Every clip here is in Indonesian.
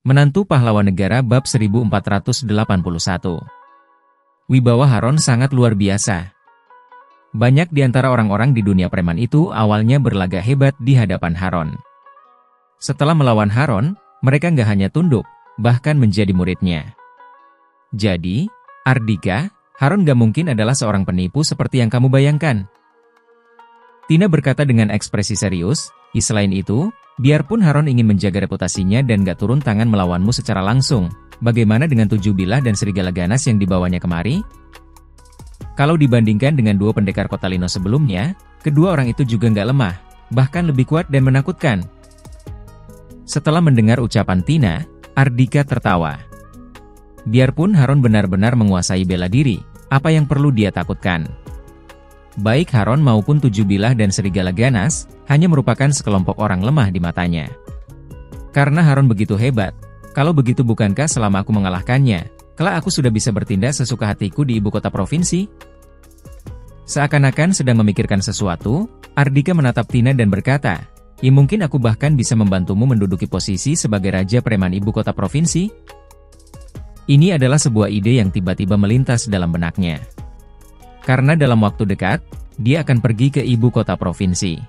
Menantu Pahlawan Negara bab 1481. Wibawa Haron sangat luar biasa. Banyak di antara orang-orang di dunia preman itu awalnya berlagak hebat di hadapan Haron. Setelah melawan Haron, mereka nggak hanya tunduk, bahkan menjadi muridnya. Jadi, Ardika, Haron nggak mungkin adalah seorang penipu seperti yang kamu bayangkan. Tina berkata dengan ekspresi serius, selain itu, biarpun Haron ingin menjaga reputasinya dan gak turun tangan melawanmu secara langsung, bagaimana dengan 7 bilah dan serigala ganas yang dibawanya kemari? Kalau dibandingkan dengan 2 pendekar kota Lino sebelumnya, kedua orang itu juga gak lemah, bahkan lebih kuat dan menakutkan. Setelah mendengar ucapan Tina, Ardika tertawa. Biarpun Haron benar-benar menguasai bela diri, apa yang perlu dia takutkan? Baik Haron maupun 7 bilah dan serigala ganas, hanya merupakan sekelompok orang lemah di matanya. Karena Haron begitu hebat, kalau begitu bukankah selama aku mengalahkannya, kelak aku sudah bisa bertindak sesuka hatiku di ibu kota provinsi? Seakan-akan sedang memikirkan sesuatu, Ardika menatap Tina dan berkata, ya mungkin aku bahkan bisa membantumu menduduki posisi sebagai raja preman ibu kota provinsi? Ini adalah sebuah ide yang tiba-tiba melintas dalam benaknya. Karena dalam waktu dekat, dia akan pergi ke ibu kota provinsi.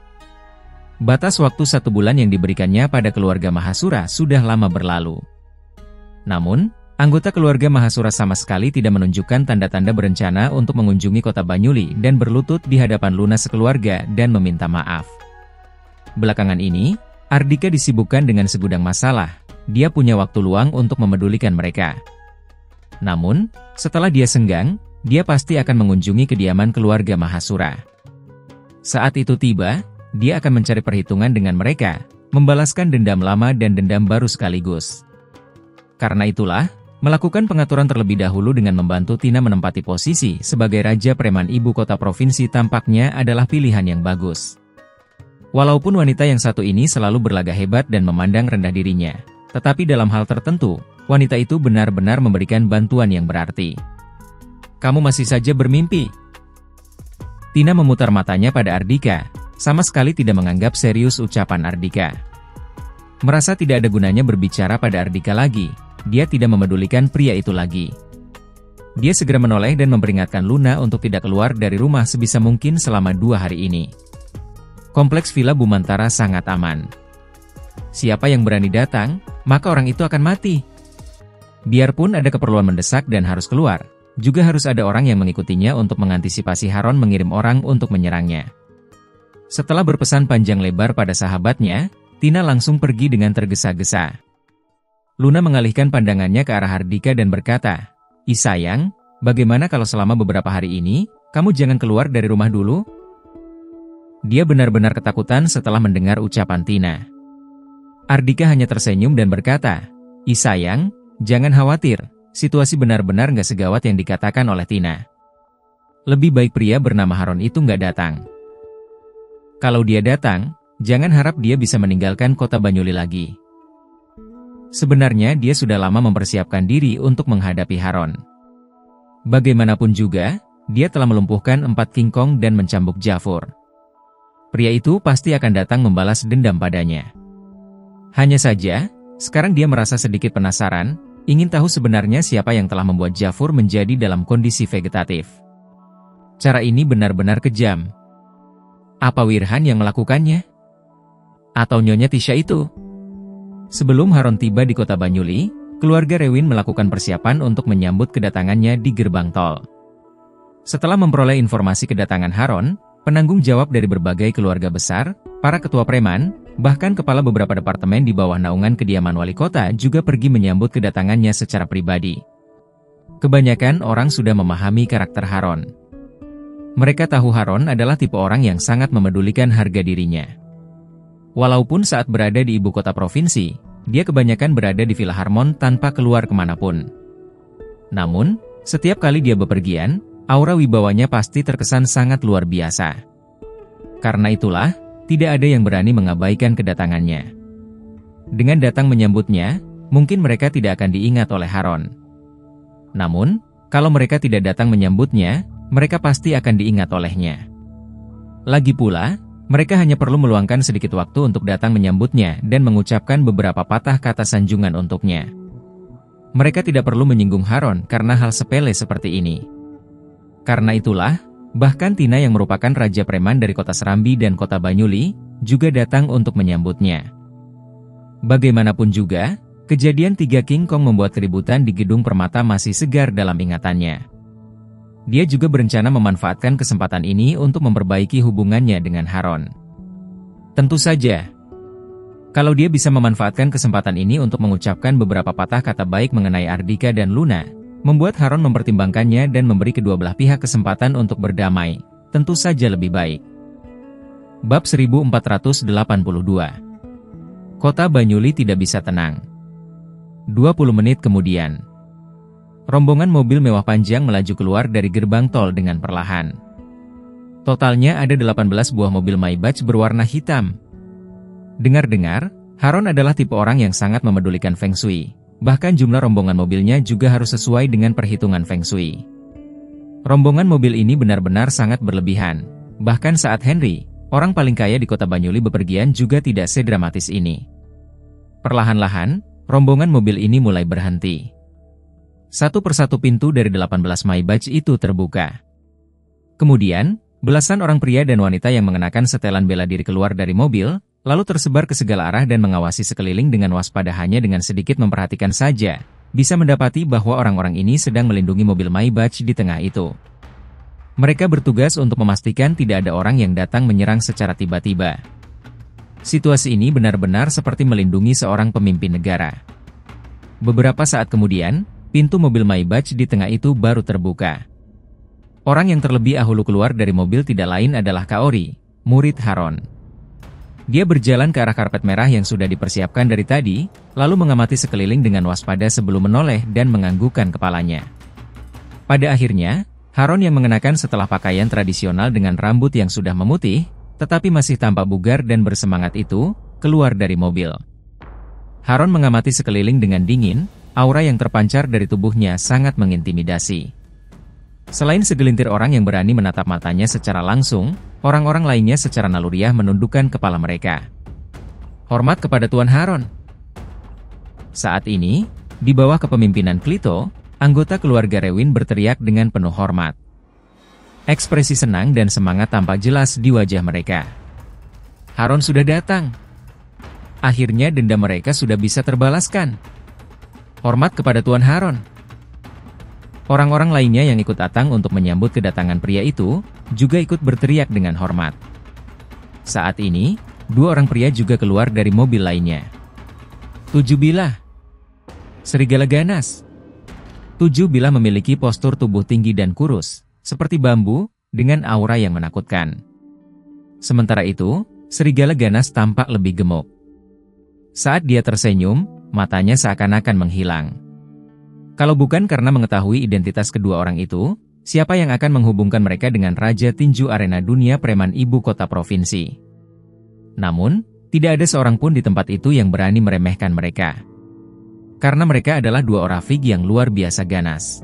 Batas waktu 1 bulan yang diberikannya pada keluarga Mahasura sudah lama berlalu. Namun, anggota keluarga Mahasura sama sekali tidak menunjukkan tanda-tanda berencana untuk mengunjungi kota Banyuli dan berlutut di hadapan Luna sekeluarga dan meminta maaf. Belakangan ini, Ardika disibukkan dengan segudang masalah, dia punya waktu luang untuk memedulikan mereka. Namun, setelah dia senggang, dia pasti akan mengunjungi kediaman keluarga Mahasura. Saat itu tiba, dia akan mencari perhitungan dengan mereka, membalaskan dendam lama dan dendam baru sekaligus. Karena itulah, melakukan pengaturan terlebih dahulu dengan membantu Tina menempati posisi sebagai Raja Preman Ibu Kota Provinsi tampaknya adalah pilihan yang bagus. Walaupun wanita yang satu ini selalu berlagak hebat dan memandang rendah dirinya, tetapi dalam hal tertentu, wanita itu benar-benar memberikan bantuan yang berarti. Kamu masih saja bermimpi. Tina memutar matanya pada Ardika, sama sekali tidak menganggap serius ucapan Ardika. Merasa tidak ada gunanya berbicara pada Ardika lagi, dia tidak memedulikan pria itu lagi. Dia segera menoleh dan memperingatkan Luna untuk tidak keluar dari rumah sebisa mungkin selama 2 hari ini. Kompleks Villa Bumantara sangat aman. Siapa yang berani datang, maka orang itu akan mati. Biarpun ada keperluan mendesak dan harus keluar, juga harus ada orang yang mengikutinya untuk mengantisipasi Haron mengirim orang untuk menyerangnya. Setelah berpesan panjang lebar pada sahabatnya, Tina langsung pergi dengan tergesa-gesa. Luna mengalihkan pandangannya ke arah Ardika dan berkata, sayang, bagaimana kalau selama beberapa hari ini, kamu jangan keluar dari rumah dulu? Dia benar-benar ketakutan setelah mendengar ucapan Tina. Ardika hanya tersenyum dan berkata, sayang, jangan khawatir. Situasi benar-benar nggak segawat yang dikatakan oleh Tina. Lebih baik pria bernama Haron itu nggak datang. Kalau dia datang, jangan harap dia bisa meninggalkan kota Banyuli lagi. Sebenarnya dia sudah lama mempersiapkan diri untuk menghadapi Haron. Bagaimanapun juga, dia telah melumpuhkan 4 King Kong dan mencambuk Jafur. Pria itu pasti akan datang membalas dendam padanya. Hanya saja, sekarang dia merasa sedikit penasaran, ingin tahu sebenarnya siapa yang telah membuat Jafur menjadi dalam kondisi vegetatif. Cara ini benar-benar kejam. Apa Wirhan yang melakukannya? Atau Nyonya Tisha itu? Sebelum Haron tiba di kota Banyuli, keluarga Rewin melakukan persiapan untuk menyambut kedatangannya di gerbang tol. Setelah memperoleh informasi kedatangan Haron, penanggung jawab dari berbagai keluarga besar, para ketua preman, bahkan kepala beberapa departemen di bawah naungan kediaman wali kota juga pergi menyambut kedatangannya secara pribadi. Kebanyakan orang sudah memahami karakter Haron. Mereka tahu Haron adalah tipe orang yang sangat memedulikan harga dirinya. Walaupun saat berada di ibu kota provinsi, dia kebanyakan berada di Villa Harmon tanpa keluar kemanapun. Namun, setiap kali dia bepergian, aura wibawanya pasti terkesan sangat luar biasa. Karena itulah, tidak ada yang berani mengabaikan kedatangannya. Dengan datang menyambutnya, mungkin mereka tidak akan diingat oleh Haron. Namun, kalau mereka tidak datang menyambutnya, mereka pasti akan diingat olehnya. Lagi pula, Mereka hanya perlu meluangkan sedikit waktu untuk datang menyambutnya dan mengucapkan beberapa patah kata sanjungan untuknya. Mereka tidak perlu menyinggung Haron karena hal sepele seperti ini. Karena itulah, bahkan Tina yang merupakan raja preman dari kota Serambi dan kota Banyuli, juga datang untuk menyambutnya. Bagaimanapun juga, kejadian 3 King Kong membuat keributan di Gedung Permata masih segar dalam ingatannya. Dia juga berencana memanfaatkan kesempatan ini untuk memperbaiki hubungannya dengan Haron. Tentu saja, kalau dia bisa memanfaatkan kesempatan ini untuk mengucapkan beberapa patah kata baik mengenai Ardika dan Luna, membuat Haron mempertimbangkannya dan memberi kedua belah pihak kesempatan untuk berdamai, tentu saja lebih baik. Bab 1482. Kota Banyuli tidak bisa tenang. 20 menit kemudian, rombongan mobil mewah panjang melaju keluar dari gerbang tol dengan perlahan. Totalnya ada 18 buah mobil Maybach berwarna hitam. Dengar-dengar, Haron adalah tipe orang yang sangat memedulikan Feng Shui. Bahkan jumlah rombongan mobilnya juga harus sesuai dengan perhitungan Feng Shui. Rombongan mobil ini benar-benar sangat berlebihan. Bahkan saat Henry, orang paling kaya di kota Banyuli bepergian juga tidak sedramatis ini. Perlahan-lahan, rombongan mobil ini mulai berhenti. Satu persatu pintu dari 18 Maybach itu terbuka. Kemudian, belasan orang pria dan wanita yang mengenakan setelan bela diri keluar dari mobil, lalu tersebar ke segala arah dan mengawasi sekeliling dengan waspada. Hanya dengan sedikit memperhatikan saja, bisa mendapati bahwa orang-orang ini sedang melindungi mobil Maybach di tengah itu. Mereka bertugas untuk memastikan tidak ada orang yang datang menyerang secara tiba-tiba. Situasi ini benar-benar seperti melindungi seorang pemimpin negara. Beberapa saat kemudian, pintu mobil Maybach di tengah itu baru terbuka. Orang yang terlebih dahulu keluar dari mobil tidak lain adalah Kaori, murid Haron. Dia berjalan ke arah karpet merah yang sudah dipersiapkan dari tadi, lalu mengamati sekeliling dengan waspada sebelum menoleh dan menganggukkan kepalanya. Pada akhirnya, Haron yang mengenakan setelah pakaian tradisional dengan rambut yang sudah memutih, tetapi masih tampak bugar dan bersemangat itu, keluar dari mobil. Haron mengamati sekeliling dengan dingin. Aura yang terpancar dari tubuhnya sangat mengintimidasi. Selain segelintir orang yang berani menatap matanya secara langsung, orang-orang lainnya secara naluriah menundukkan kepala mereka. Hormat kepada Tuan Haron. Saat ini, di bawah kepemimpinan Klito, anggota keluarga Rewin berteriak dengan penuh hormat. Ekspresi senang dan semangat tampak jelas di wajah mereka. Haron sudah datang. Akhirnya dendam mereka sudah bisa terbalaskan. Hormat kepada Tuan Haron. Orang-orang lainnya yang ikut datang untuk menyambut kedatangan pria itu, juga ikut berteriak dengan hormat. Saat ini, 2 orang pria juga keluar dari mobil lainnya. 7 bilah. Serigala ganas. 7 bilah memiliki postur tubuh tinggi dan kurus, seperti bambu, dengan aura yang menakutkan. Sementara itu, serigala ganas tampak lebih gemuk. Saat dia tersenyum, matanya seakan-akan menghilang. Kalau bukan karena mengetahui identitas kedua orang itu, siapa yang akan menghubungkan mereka dengan Raja Tinju Arena Dunia Preman Ibu Kota Provinsi? Namun, tidak ada seorang pun di tempat itu yang berani meremehkan mereka. Karena mereka adalah 2 orafig yang luar biasa ganas.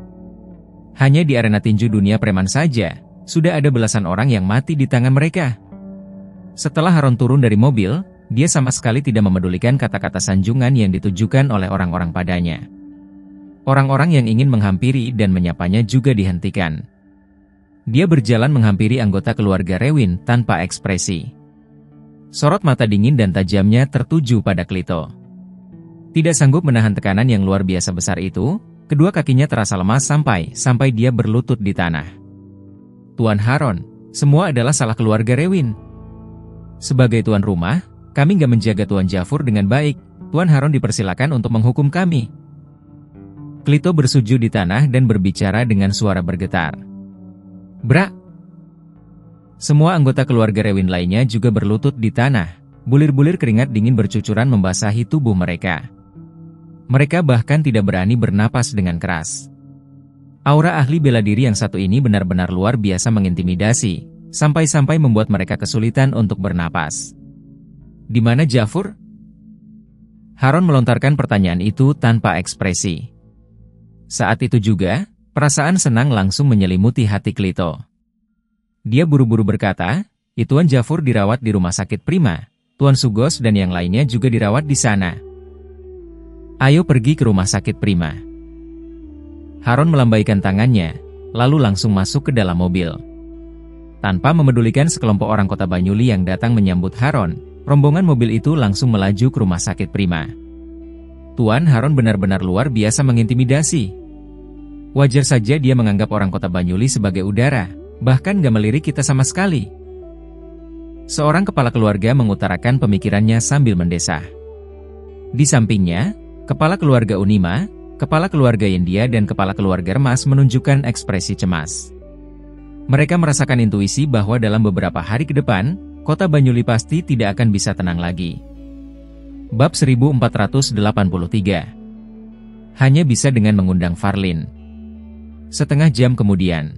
Hanya di arena tinju dunia preman saja, sudah ada belasan orang yang mati di tangan mereka. Setelah Haron turun dari mobil, dia sama sekali tidak memedulikan kata-kata sanjungan yang ditujukan oleh orang-orang padanya. Orang-orang yang ingin menghampiri dan menyapanya juga dihentikan. Dia berjalan menghampiri anggota keluarga Rewin tanpa ekspresi. Sorot mata dingin dan tajamnya tertuju pada Klito. Tidak sanggup menahan tekanan yang luar biasa besar itu, kedua kakinya terasa lemas sampai dia berlutut di tanah. Tuan Haron, semua adalah salah keluarga Rewin. Sebagai tuan rumah, kami nggak menjaga Tuan Jafur dengan baik. Tuan Haron dipersilakan untuk menghukum kami. Klito bersujud di tanah dan berbicara dengan suara bergetar. Bra! Semua anggota keluarga Rewin lainnya juga berlutut di tanah. Bulir-bulir keringat dingin bercucuran membasahi tubuh mereka. Mereka bahkan tidak berani bernapas dengan keras. Aura ahli bela diri yang satu ini benar-benar luar biasa mengintimidasi, sampai-sampai membuat mereka kesulitan untuk bernapas. Di mana Jafur? Haron melontarkan pertanyaan itu tanpa ekspresi. Saat itu juga, perasaan senang langsung menyelimuti hati Klito. Dia buru-buru berkata, Tuan Jafur dirawat di rumah sakit Prima, Tuan Sugos dan yang lainnya juga dirawat di sana. Ayo pergi ke rumah sakit Prima. Harun melambaikan tangannya, lalu langsung masuk ke dalam mobil. Tanpa memedulikan sekelompok orang kota Banyuli yang datang menyambut Harun, rombongan mobil itu langsung melaju ke rumah sakit Prima. Tuan Harun benar-benar luar biasa mengintimidasi. Wajar saja dia menganggap orang kota Banyuli sebagai udara, bahkan gak melirik kita sama sekali. Seorang kepala keluarga mengutarakan pemikirannya sambil mendesah. Di sampingnya, kepala keluarga Unima, kepala keluarga India dan kepala keluarga Remas menunjukkan ekspresi cemas. Mereka merasakan intuisi bahwa dalam beberapa hari ke depan, kota Banyuli pasti tidak akan bisa tenang lagi. Bab 1483. Hanya bisa dengan mengundang Farlin. Setengah jam kemudian,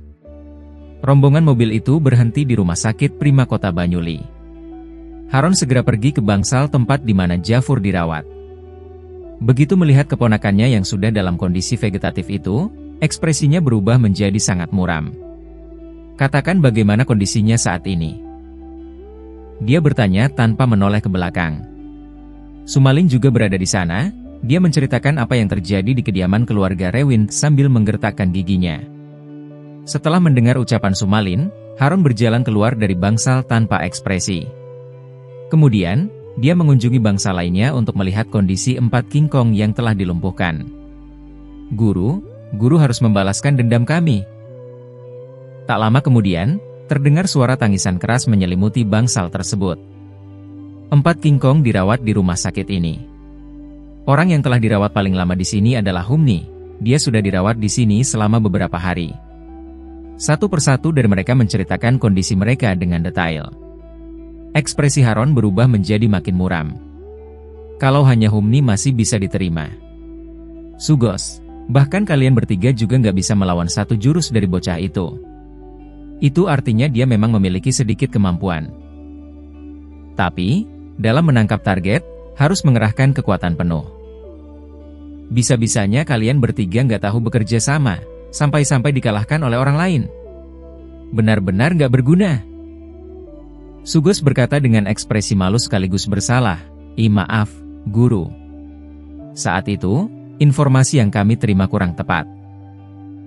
rombongan mobil itu berhenti di rumah sakit Prima kota Banyuli. Harun segera pergi ke bangsal tempat di mana Jafur dirawat. Begitu melihat keponakannya yang sudah dalam kondisi vegetatif itu, ekspresinya berubah menjadi sangat muram. Katakan bagaimana kondisinya saat ini? Dia bertanya tanpa menoleh ke belakang. Sumalin juga berada di sana. Dia menceritakan apa yang terjadi di kediaman keluarga Rewin sambil menggertakkan giginya. Setelah mendengar ucapan Sumalin, Harun berjalan keluar dari bangsal tanpa ekspresi. Kemudian, dia mengunjungi bangsa lainnya untuk melihat kondisi 4 King Kong yang telah dilumpuhkan. Guru harus membalaskan dendam kami. Tak lama kemudian, terdengar suara tangisan keras menyelimuti bangsal tersebut. 4 King Kong dirawat di rumah sakit ini. Orang yang telah dirawat paling lama di sini adalah Humni. Dia sudah dirawat di sini selama beberapa hari. Satu persatu dari mereka menceritakan kondisi mereka dengan detail. Ekspresi Harun berubah menjadi makin muram. Kalau hanya Humni masih bisa diterima. Sugos, bahkan kalian bertiga juga nggak bisa melawan satu jurus dari bocah itu. Itu artinya dia memang memiliki sedikit kemampuan. Tapi, dalam menangkap target, harus mengerahkan kekuatan penuh. Bisa-bisanya kalian bertiga nggak tahu bekerja sama, sampai-sampai dikalahkan oleh orang lain. Benar-benar nggak berguna. Sugos berkata dengan ekspresi malu sekaligus bersalah. Maaf, guru. Saat itu, informasi yang kami terima kurang tepat.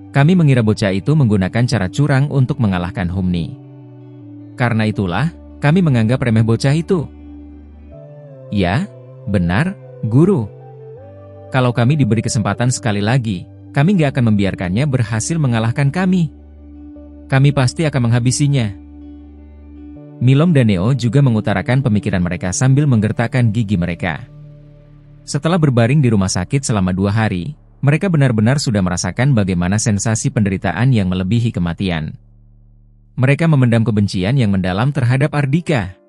Kami mengira bocah itu menggunakan cara curang untuk mengalahkan Humni. Karena itulah, kami menganggap remeh bocah itu. Ya, benar, guru. Kalau kami diberi kesempatan sekali lagi, kami nggak akan membiarkannya berhasil mengalahkan kami. Kami pasti akan menghabisinya. Milom dan Neo juga mengutarakan pemikiran mereka sambil menggertakkan gigi mereka. Setelah berbaring di rumah sakit selama 2 hari, mereka benar-benar sudah merasakan bagaimana sensasi penderitaan yang melebihi kematian. Mereka memendam kebencian yang mendalam terhadap Ardika.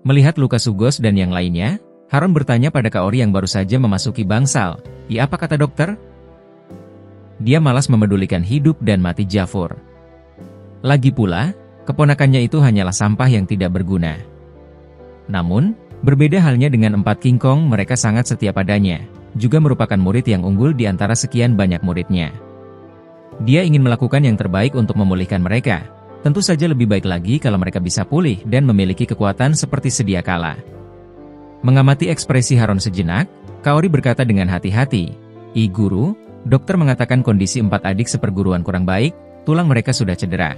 Melihat luka Sugos dan yang lainnya, Harun bertanya pada Kaori yang baru saja memasuki bangsal, "Ya, apa kata dokter?" Dia malas memedulikan hidup dan mati Jafur. Lagi pula, keponakannya itu hanyalah sampah yang tidak berguna. Namun, berbeda halnya dengan 4 King Kong, mereka sangat setia padanya, juga merupakan murid yang unggul di antara sekian banyak muridnya. Dia ingin melakukan yang terbaik untuk memulihkan mereka. Tentu saja lebih baik lagi kalau mereka bisa pulih dan memiliki kekuatan seperti sedia kala. Mengamati ekspresi Harun sejenak, Kaori berkata dengan hati-hati, Guru, dokter mengatakan kondisi 4 adik seperguruan kurang baik, tulang mereka sudah cedera.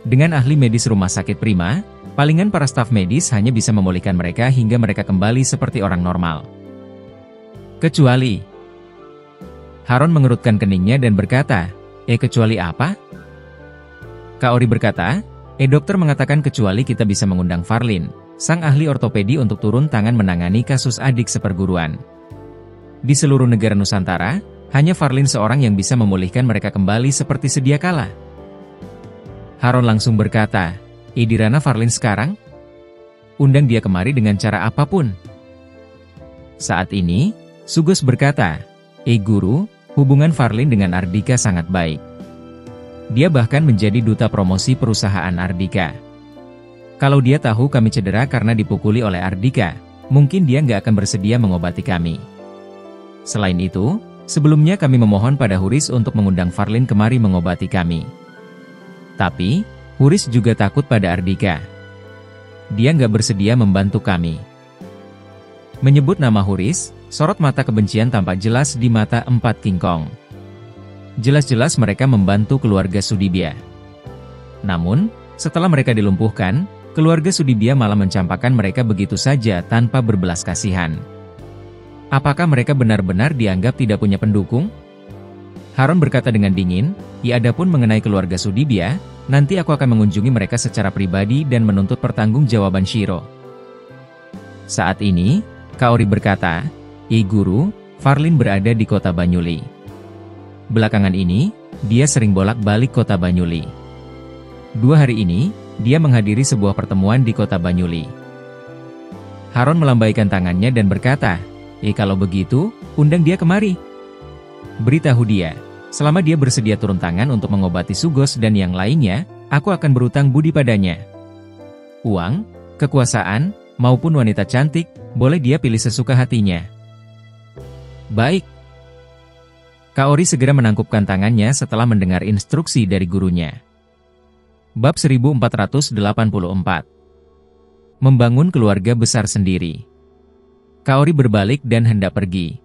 Dengan ahli medis rumah sakit Prima, palingan para staf medis hanya bisa memulihkan mereka hingga mereka kembali seperti orang normal. Kecuali..." Harun mengerutkan keningnya dan berkata, kecuali apa?" Kaori berkata, dokter mengatakan kecuali kita bisa mengundang Farlin, sang ahli ortopedi untuk turun tangan menangani kasus adik seperguruan. Di seluruh negara Nusantara, hanya Farlin seorang yang bisa memulihkan mereka kembali seperti sedia kala. Harun langsung berkata, di mana Farlin sekarang? Undang dia kemari dengan cara apapun." Saat ini, Sugos berkata, Guru, hubungan Farlin dengan Ardika sangat baik. Dia bahkan menjadi duta promosi perusahaan Ardika. Kalau dia tahu kami cedera karena dipukuli oleh Ardika, mungkin dia nggak akan bersedia mengobati kami. Selain itu, sebelumnya kami memohon pada Huris untuk mengundang Farlin kemari mengobati kami. Tapi, Huris juga takut pada Ardika. Dia nggak bersedia membantu kami. Menyebut nama Huris, sorot mata kebencian tampak jelas di mata 4 King Kong. Jelas-jelas mereka membantu keluarga Sudibya. Namun, setelah mereka dilumpuhkan, keluarga Sudibya malah mencampakkan mereka begitu saja tanpa berbelas kasihan. Apakah mereka benar-benar dianggap tidak punya pendukung? Harun berkata dengan dingin, "Ya, adapun mengenai keluarga Sudibya, nanti aku akan mengunjungi mereka secara pribadi dan menuntut pertanggungjawaban Shiro." Saat ini, Kaori berkata, Guru, Farlin berada di kota Banyuli. Belakangan ini, dia sering bolak-balik kota Banyuli. 2 hari ini, dia menghadiri sebuah pertemuan di kota Banyuli." Harun melambaikan tangannya dan berkata, kalau begitu, undang dia kemari. Beritahu dia, selama dia bersedia turun tangan untuk mengobati Sugos dan yang lainnya, aku akan berutang budi padanya. Uang, kekuasaan, maupun wanita cantik, boleh dia pilih sesuka hatinya. Baik. Kaori segera menangkupkan tangannya setelah mendengar instruksi dari gurunya. Bab 1484. Membangun keluarga besar sendiri. Kaori berbalik dan hendak pergi.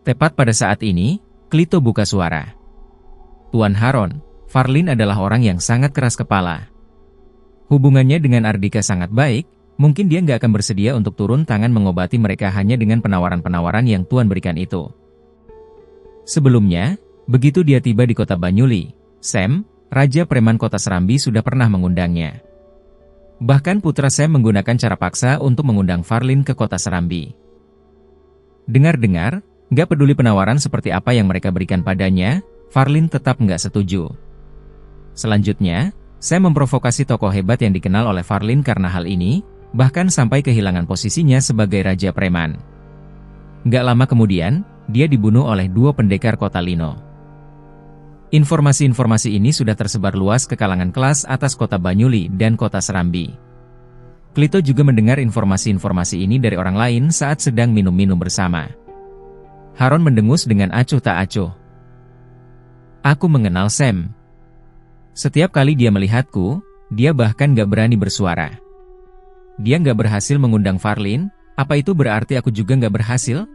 Tepat pada saat ini, Klito buka suara. "Tuan Harun, Farlin adalah orang yang sangat keras kepala. Hubungannya dengan Ardika sangat baik, mungkin dia nggak akan bersedia untuk turun tangan mengobati mereka hanya dengan penawaran-penawaran yang Tuan berikan itu." Sebelumnya, begitu dia tiba di kota Banyuli, Sam, Raja Preman kota Serambi sudah pernah mengundangnya. Bahkan putra Sam menggunakan cara paksa untuk mengundang Farlin ke kota Serambi. Dengar-dengar, nggak peduli penawaran seperti apa yang mereka berikan padanya, Farlin tetap nggak setuju. Selanjutnya, Sam memprovokasi tokoh hebat yang dikenal oleh Farlin karena hal ini, bahkan sampai kehilangan posisinya sebagai Raja Preman. Nggak lama kemudian, dia dibunuh oleh 2 pendekar kota Lino. Informasi-informasi ini sudah tersebar luas ke kalangan kelas atas kota Banyuli dan kota Serambi. Klito juga mendengar informasi-informasi ini dari orang lain saat sedang minum-minum bersama. Harun mendengus dengan acuh tak acuh. "Aku mengenal Sam. Setiap kali dia melihatku, dia bahkan gak berani bersuara. Dia gak berhasil mengundang Farlin, apa itu berarti aku juga gak berhasil?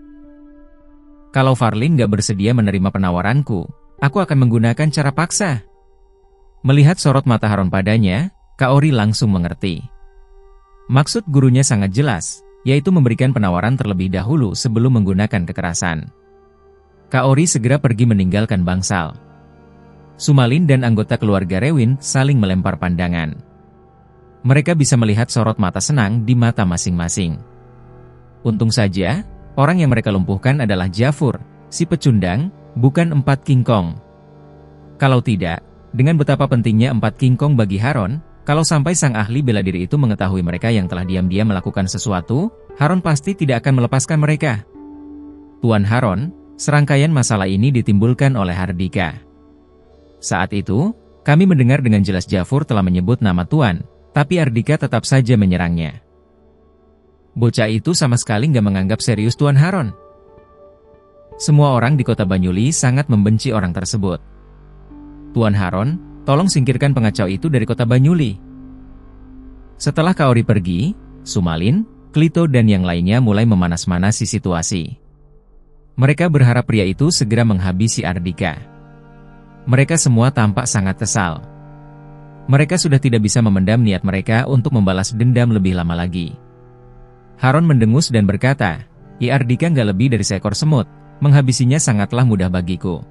Kalau Farlin gak bersedia menerima penawaranku, aku akan menggunakan cara paksa." Melihat sorot mata Harun padanya, Kaori langsung mengerti. Maksud gurunya sangat jelas, yaitu memberikan penawaran terlebih dahulu sebelum menggunakan kekerasan. Kaori segera pergi meninggalkan bangsal. Sumalin dan anggota keluarga Rewin saling melempar pandangan. Mereka bisa melihat sorot mata senang di mata masing-masing. Untung saja, orang yang mereka lumpuhkan adalah Jafur, si pecundang, bukan 4 King Kong. Kalau tidak, dengan betapa pentingnya 4 King Kong bagi Harun, kalau sampai sang ahli bela diri itu mengetahui mereka yang telah diam-diam melakukan sesuatu, Harun pasti tidak akan melepaskan mereka. "Tuan Harun, serangkaian masalah ini ditimbulkan oleh Ardika. Saat itu, kami mendengar dengan jelas Jafur telah menyebut nama Tuan, tapi Ardika tetap saja menyerangnya. Bocah itu sama sekali nggak menganggap serius Tuan Harun. Semua orang di kota Banyuli sangat membenci orang tersebut. Tuan Harun, tolong singkirkan pengacau itu dari kota Banyuli." Setelah Kaori pergi, Sumalin, Klito dan yang lainnya mulai memanas-manasi situasi. Mereka berharap pria itu segera menghabisi Ardika. Mereka semua tampak sangat kesal. Mereka sudah tidak bisa memendam niat mereka untuk membalas dendam lebih lama lagi. Harun mendengus dan berkata, Ardika nggak lebih dari seekor semut, menghabisinya sangatlah mudah bagiku.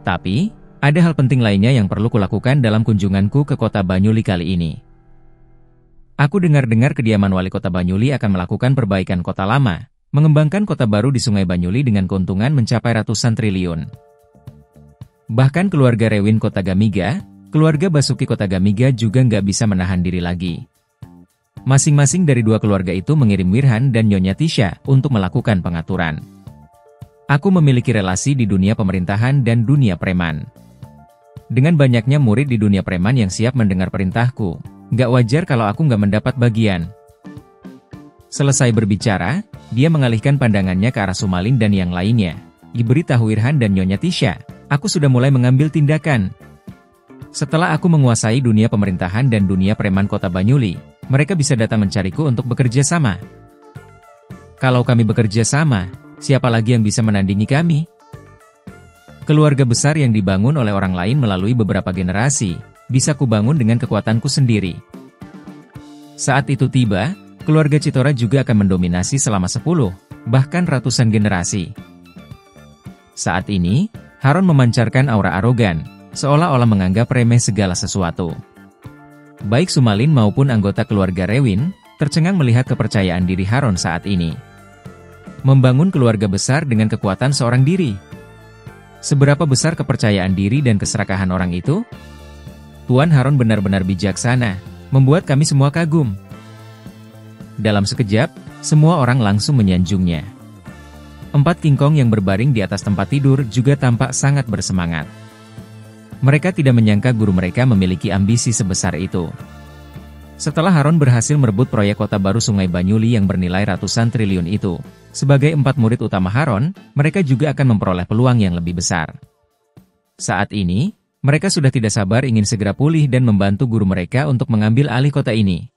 Tapi, ada hal penting lainnya yang perlu kulakukan dalam kunjunganku ke kota Banyuli kali ini. Aku dengar-dengar kediaman wali kota Banyuli akan melakukan perbaikan kota lama, mengembangkan kota baru di Sungai Banyuli dengan keuntungan mencapai ratusan triliun. Bahkan keluarga Rewin kota Gamiga, keluarga Basuki kota Gamiga juga nggak bisa menahan diri lagi. Masing-masing dari 2 keluarga itu mengirim Wirhan dan Nyonya Tisha untuk melakukan pengaturan. Aku memiliki relasi di dunia pemerintahan dan dunia preman. Dengan banyaknya murid di dunia preman yang siap mendengar perintahku, nggak wajar kalau aku nggak mendapat bagian. Selesai berbicara, dia mengalihkan pandangannya ke arah Sumalin dan yang lainnya. Diberitahu Wirhan dan Nyonya Tisha, aku sudah mulai mengambil tindakan. Setelah aku menguasai dunia pemerintahan dan dunia preman kota Banyuli, mereka bisa datang mencariku untuk bekerja sama. Kalau kami bekerja sama, siapa lagi yang bisa menandingi kami? Keluarga besar yang dibangun oleh orang lain melalui beberapa generasi, bisa kubangun dengan kekuatanku sendiri. Saat itu tiba, keluarga Chittora juga akan mendominasi selama 10, bahkan ratusan generasi. Saat ini, Harun memancarkan aura arogan, seolah-olah menganggap remeh segala sesuatu. Baik Sumalin maupun anggota keluarga Rewin, tercengang melihat kepercayaan diri Harun saat ini. Membangun keluarga besar dengan kekuatan seorang diri. Seberapa besar kepercayaan diri dan keserakahan orang itu? Tuan Harun benar-benar bijaksana, membuat kami semua kagum. Dalam sekejap, semua orang langsung menyanjungnya. 4 kingkong yang berbaring di atas tempat tidur juga tampak sangat bersemangat. Mereka tidak menyangka guru mereka memiliki ambisi sebesar itu. Setelah Harun berhasil merebut proyek kota baru Sungai Banyuli yang bernilai ratusan triliun itu, sebagai 4 murid utama Harun, mereka juga akan memperoleh peluang yang lebih besar. Saat ini, mereka sudah tidak sabar ingin segera pulih dan membantu guru mereka untuk mengambil alih kota ini.